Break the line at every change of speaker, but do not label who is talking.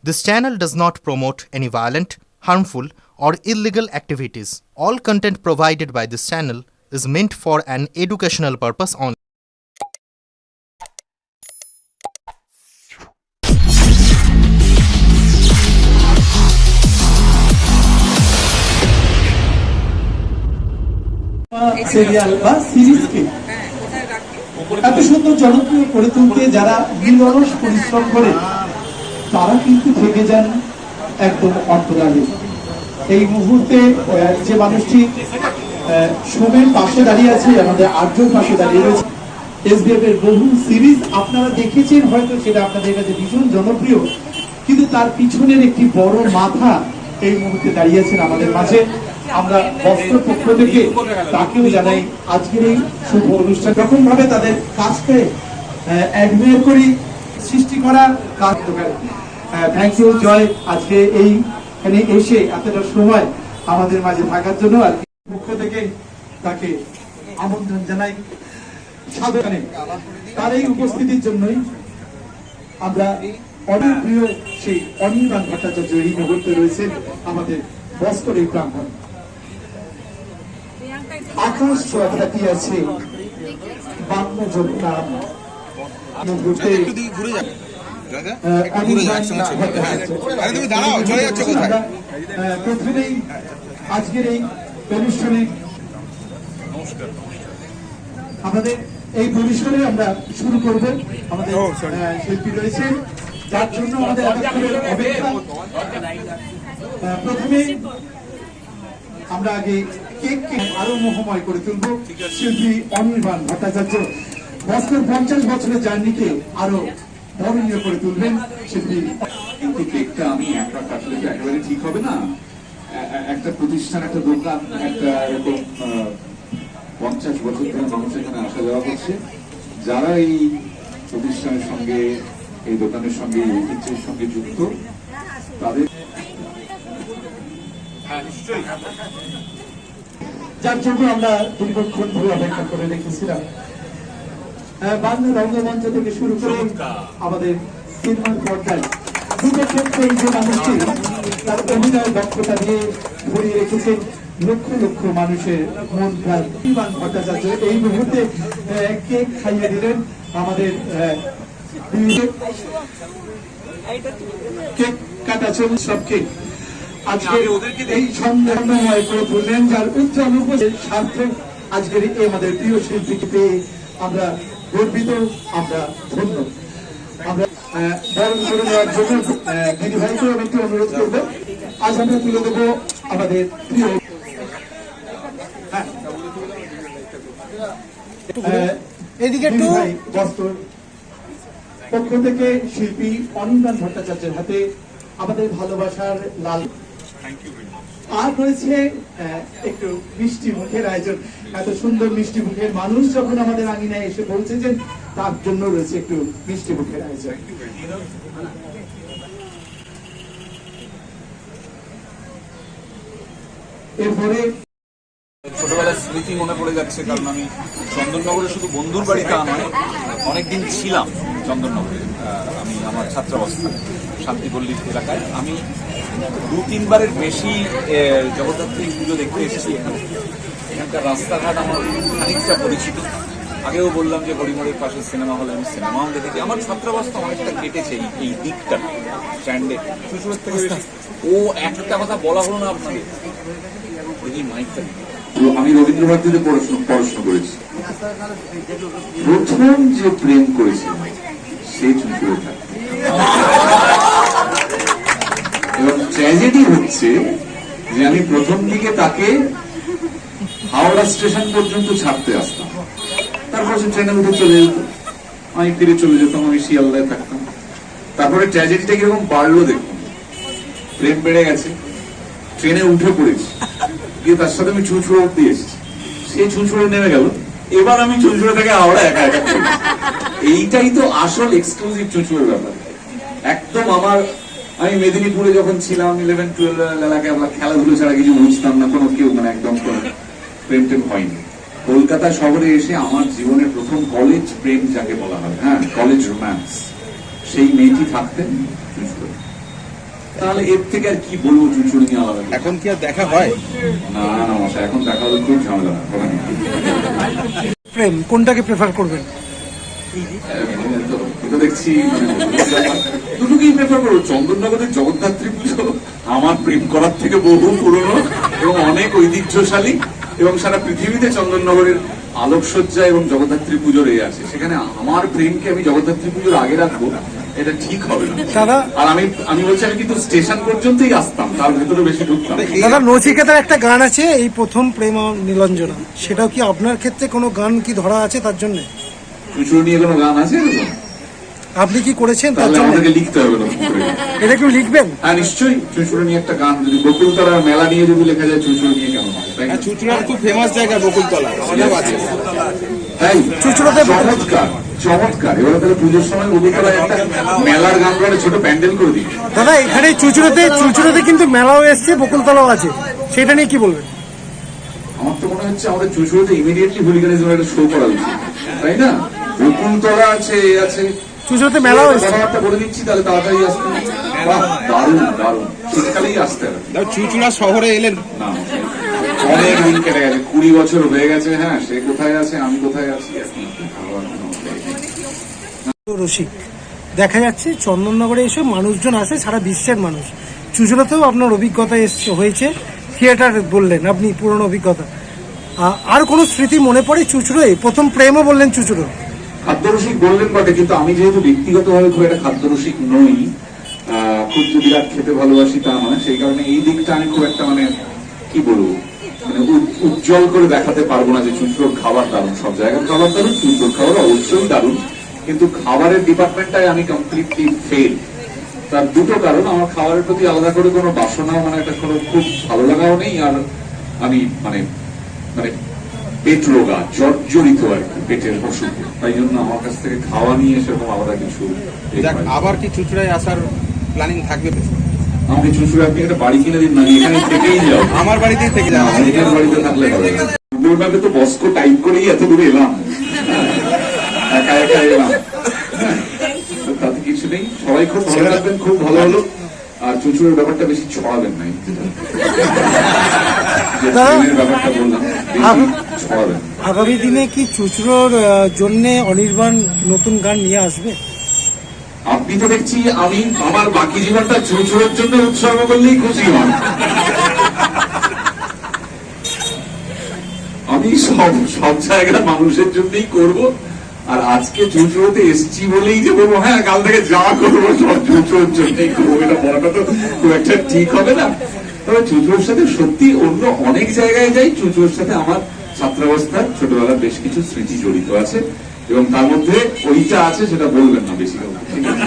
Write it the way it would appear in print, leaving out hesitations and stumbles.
This channel does not promote any violent, harmful, or illegal activities. All content provided by this channel is meant for an educational purpose only.
Serial বা সিরিজকে এত সুন্দর জনপ্রিয় করে তুলতে যারা নিরলস পরিশ্রম করে তারা কিন্তু থেকে যান একদম অন্তরালে। এই মুহূর্তে যে মানুষটি সোমের পাশে দাঁড়িয়ে আছে, আমাদের আর্যর পাশে দাঁড়িয়ে রয়েছে। এসবিএফ এর বহু সিরিজ আপনারা দেখেছেন, হয়তো সেটা আপনাদের কাছে ভীষণ জনপ্রিয়, কিন্তু তার পিছনের একটি বড় মাথা এই মুহূর্তে দাঁড়িয়েছেন আমাদের মাঝে। আমরা বস্ত্র পক্ষ থেকে তাকেও জানাই আজকের এই শুভ অনুষ্ঠান। রকম ভাবে তাদের কাজকে অ্যাডমিয়ার করি, সৃষ্টি করা কাজ। থ্যাংক ইউ জয়, আজকে এইখানে এসে এতটা সময় আমাদের মাঝে থাকার জন্য। আর পক্ষ থেকে তাকে আমন্ত্রণ জানাই সাধনে। তার এই উপস্থিতির জন্যই আমরা অনেক প্রিয় সেই অনির্বাণ ভট্টাচার্য এই মুহূর্তে রয়েছে আমাদের বস্ত্র এই প্রাঙ্গণ। আকাশ খ্যাতি আছে বাংলা যমুনা মুহূর্তে প্রথমেই আজকের এই অনুষ্ঠানে আমাদের এই পরিসরে আমরা শুরু করব। আমাদের শিল্পী রয়েছে, যার জন্য আমাদের অপেক্ষা। প্রথমে আমরা আগে কেককে আরো মোহময় করে তুলব। শিল্পী অনির্বাণ ভট্টাচার্য বস্ত্র 50 বছরের জার্নিকে আরো বর্ণনীয় করে তুলবেন শিল্পী।
কিন্তু কেকটা আমি একা কাটলে তো একেবারে ঠিক হবে না। একটা প্রতিষ্ঠান, একটা দোকান, একটা এরকম 50 বছর ধরে মানুষ এখানে আসা যাওয়া করছে। যারা এই প্রতিষ্ঠানের সঙ্গে, এই দোকানের সঙ্গে, এই ঐতিহ্যের সঙ্গে যুক্ত, তাদের
যার জন্য আমরা দীর্ঘক্ষণ ধরে অপেক্ষা করে রেখেছিলাম। বাংলা রঙ্গমঞ্চ থেকে শুরু করে আমাদের সিনেমার পর্দায় দুটো ক্ষেত্রে এই যে মানুষটি তার অভিনয় দক্ষতা দিয়ে ভরিয়ে রেখেছেন লক্ষ লক্ষ মানুষের মন প্রাণ। অনির্বাণ ভট্টাচার্য এই মুহূর্তে কেক খাইয়ে দিলেন আমাদের কেক কাটাচ্ছেন সবকে। আজকে এই সন্দেহময় করে তুললেন, যার উজ্জ্বল স্বার্থে আজকের এই আমাদের প্রিয় শিল্পীকে পেয়ে আমরা গর্বিত, আমরা ধন্য। আমরা বরণ করে নেওয়ার জন্য দিদি ভাইকে আমি একটু অনুরোধ করবো। আজ আমরা তুলে দেবো আমাদের প্রিয় এদিকে একটু বস্ত্র পক্ষ থেকে শিল্পী অনির্বাণ ভট্টাচার্যের হাতে আমাদের ভালোবাসার লাল। আর রয়েছে একটু মিষ্টি মুখের আয়োজন। এত সুন্দর মিষ্টি মুখের মানুষ যখন আমাদের আঙিনায় এসে পৌঁছেছেন, তার জন্য রয়েছে একটু মিষ্টি মুখের আয়োজন। এরপরে
ছোটবেলার স্মৃতি মনে পড়ে যাচ্ছে, কারণ আমি চন্দননগরে শুধু বন্ধুর বাড়িতে নয়, অনেকদিন ছিলাম চন্দননগরে। আমি আমার ছাত্রাবস্থায় শান্তিপল্লী এলাকায় আমি 2-3বারের বেশি জগদ্ধাত্রী পুজো দেখতে এসেছি এখানে। এখানকার রাস্তাঘাট আমার খানিকটা পরিচিত। আগেও বললাম যে হরিমোড়ের পাশে সিনেমা হলে আমি সিনেমাও দেখেছি। আমার ছাত্রাবস্থা অনেকটা কেটেছে এই দিকটা স্ট্যান্ডে শ্বশুরের থেকে বেশি। ও একটা কথা বলা হলো না আপনাদের, এই মাইকটা।
আমি রবীন্দ্র ভারতীতে পড়াশোনা করেছি। প্রথম যে প্রেম করেছি সে চুঁচুড়ে থাকে। এবং ট্র্যাজেডি হচ্ছে যে আমি প্রথম দিকে তাকে হাওড়া স্টেশন পর্যন্ত ছাড়তে আসতাম, তারপর সে ট্রেনে উঠে চলে যেত, আমি ফিরে চলে যেতাম, আমি শিয়ালদায় থাকতাম। তারপরে ট্র্যাজেডিটা কিরকম বাড়লো দেখুন, প্রেম বেড়ে গেছে, ট্রেনে উঠে পড়েছি, গিয়ে তার সাথে আমি চুঁচুড়ে উঠতে এসেছি, সে চুঁচুড়ে নেমে গেল, এবার আমি চুঁচুড়ে থেকে হাওড়া একা একা। এইটাই তো আসল এক্সক্লুসিভ চুঁচুড়ের ব্যাপার। একদম আমি মেদিনীপুরে যখন ছিলাম 11-12 এলাকায় আমরা খেলাধুলো ছাড়া কিছু বুঝতাম না, কোনো কেউ মানে একদম প্রেম টেম হয়নি। কলকাতা শহরে এসে আমার জীবনের প্রথম কলেজ প্রেম যাকে বলা হয়, হ্যাঁ কলেজ রোম্যান্স, সেই মেয়েটি থাকতেন চুঁচুড়ে। তাহলে এর থেকে আর কি বলবো চুনচুনি নিয়ে আলাদা করে?
এখন কি আর দেখা হয়?
না না মশাই, এখন দেখা হলে খুব ঝামেলা হবে।
প্রেম কোনটাকে প্রেফার করবেন?
এটা দেখছি দুটোকেই প্রেফার করবো। চন্দননগরের জগদ্ধাত্রী পুজো আমার প্রেম করার থেকে বহু পুরনো এবং অনেক ঐতিহ্যশালী, এবং সারা পৃথিবীতে চন্দননগরের আলোকসজ্জা এবং জগদ্ধাত্রী পুজোর এ আছে। সেখানে আমার প্রেমকে আমি জগদ্ধাত্রী পুজোর আগে রাখবো, এটা ঠিক হবে না
দাদা
আর আমি বলছি আমি কিন্তু স্টেশন পর্যন্তই আসতাম, তার ভেতরে বেশি ঢুকতাম না।
দাদা নচিকেতার একটা গান আছে এই প্রথম প্রেম নীলঞ্জনা, সেটাও কি আপনার ক্ষেত্রে কোনো গান কি ধরা আছে তার জন্য?
চুচুড়ো নিয়ে কোনো গান আছে এরকম?
আপনি কি করেছেন তার
তাহলে
জন্য?
আমাদেরকে লিখতে হবে না।
এটা কি লিখবেন?
হ্যাঁ নিশ্চয়ই, চুচুড়ো নিয়ে একটা গান যদি বকুলতলা মেলা নিয়ে যদি লেখা যায়, চুচুড়ো নিয়ে কেন হবে, তাই না?
চুচুড়ার খুব ফেমাস জায়গা বকুলতলা, সেটাও আছে।
তাই
চুঁচুড়াতে-
চমৎকার চমৎকার। এবারে তাহলে পুজোর সময় বকুলতলায় একটা মেলার গান করে ছোট প্যান্ডেল করে দিই।
দাদা এখানে চুচুড়াতে কিন্তু মেলাও এসছে, বকুলতলাও আছে, সেটা নিয়ে কি বলবেন?
আমার তো মনে হচ্ছে আমাদের চুচুড়োতে ইমিডিয়েটলি হুলিগানিজমের একটা শো করা উচিত, তাই না? বকুলতলা আছে, এ আছে,
চুচুড়াতে মেলাও এসছে।
কথাবার্তা বলে দিচ্ছি, তাহলে তাড়াতাড়ি আসতে। বাহ, দারুণ দারুণ, শীতকালেই আসতে হবে।
চুচুড়া শহরে এলেন
না অনেক দিন কেটে গেছে, 20 বছর হয়ে গেছে। হ্যাঁ, সে কোথায় আছে, আমি কোথায় আছি, এখন আবার
রসিক দেখা যাচ্ছে চন্দননগরে এসে মানুষজন আসে, সারা বিশ্বের মানুষ। চুচুড়াতেও আপনার অভিজ্ঞতা হয়েছে, থিয়েটার বললেন আপনি, পুরনো অভিজ্ঞতা। আর কোনো স্মৃতি মনে পড়ে চুচুড়োয়? প্রথম প্রেমও বললেন চুচুড়ো।
খাদ্যরসিক বললেন বটে, কিন্তু আমি যেহেতু ব্যক্তিগতভাবে খুব একটা খাদ্যরসিক নই, খুব যে বিরাট খেতে ভালোবাসি তা নয়, সেই কারণে এই দিকটা আমি খুব একটা মানে কি বলবো, মানে উজ্জ্বল করে দেখাতে পারবো না যে চুঁচুড়োর খাবার দারুণ। সব জায়গার খাবার দারুণ, চুঁচুড়োর খাবার অবশ্যই দারুণ, কিন্তু খাবারের ডিপার্টমেন্টটাই আমি কমপ্লিটলি ফেল। তার দুটো কারণ, আমার খাবারের প্রতি আলাদা করে কোনো বাসনা, মানে একটা কোনো খুব ভালো লাগাও নেই, আর আমি মানে মানে পেট রোগা, জর্জরিত আর কি, পেটের অসুখ। তাই জন্য আমার কাছ থেকে খাওয়া নিয়ে সেরকম আলাদা কিছু এ
যাক,
হয় না।
আবার কি চুচুড়ায় আসার প্ল্যানিং থাকবে তো?
আমাকে চুঁচুড়ে আপনি একটা বাড়ি কিনে দিন না, এখানে থেকেই যাও।
আমার বাড়িতেই থেকে যাওয়া।
নিজের বাড়িতে থাকলে হবে না। গুগল ম্যাপে তো বস্কো টাইপ করেই এত দূরে এলাম, একা একা এলাম। হ্যাঁ, তাতে কিছু নেই, সবাই খুব ভালো থাকবেন, খুব ভালো হলো। আর চুঁচুড়ের ব্যাপারটা বেশি ছড়াবেন না, ব্যাপারটা বললাম বেশি ছড়াবেন।
আগামী দিনে কি চুচুড়োর জন্য অনির্বাণ নতুন গান নিয়ে আসবে?
আপনি তো দেখছি আমি আমার বাকি জীবনটা চুঁচুড়ের জন্য উৎসর্গ করলেই খুশি হন। আমি সব জায়গার মানুষের জন্যই করব, আর আজকে চুঁচুড়োতে এসছি বলেই যে বলবো হ্যাঁ কাল থেকে যা করবো সব চুঁচুড়োর জন্যই করবো, এটা বলাটা তো খুব একটা ঠিক হবে না। তবে চুঁচুড়োর সাথে সত্যি অন্য অনেক জায়গায় যাই, চুঁচুড়োর সাথে আমার ছাত্রাবস্থার ছোটবেলার বেশ কিছু স্মৃতি জড়িত আছে, এবং তার মধ্যে ওইটা আছে, সেটা বলবেন না বেশি, ঠিক আছে?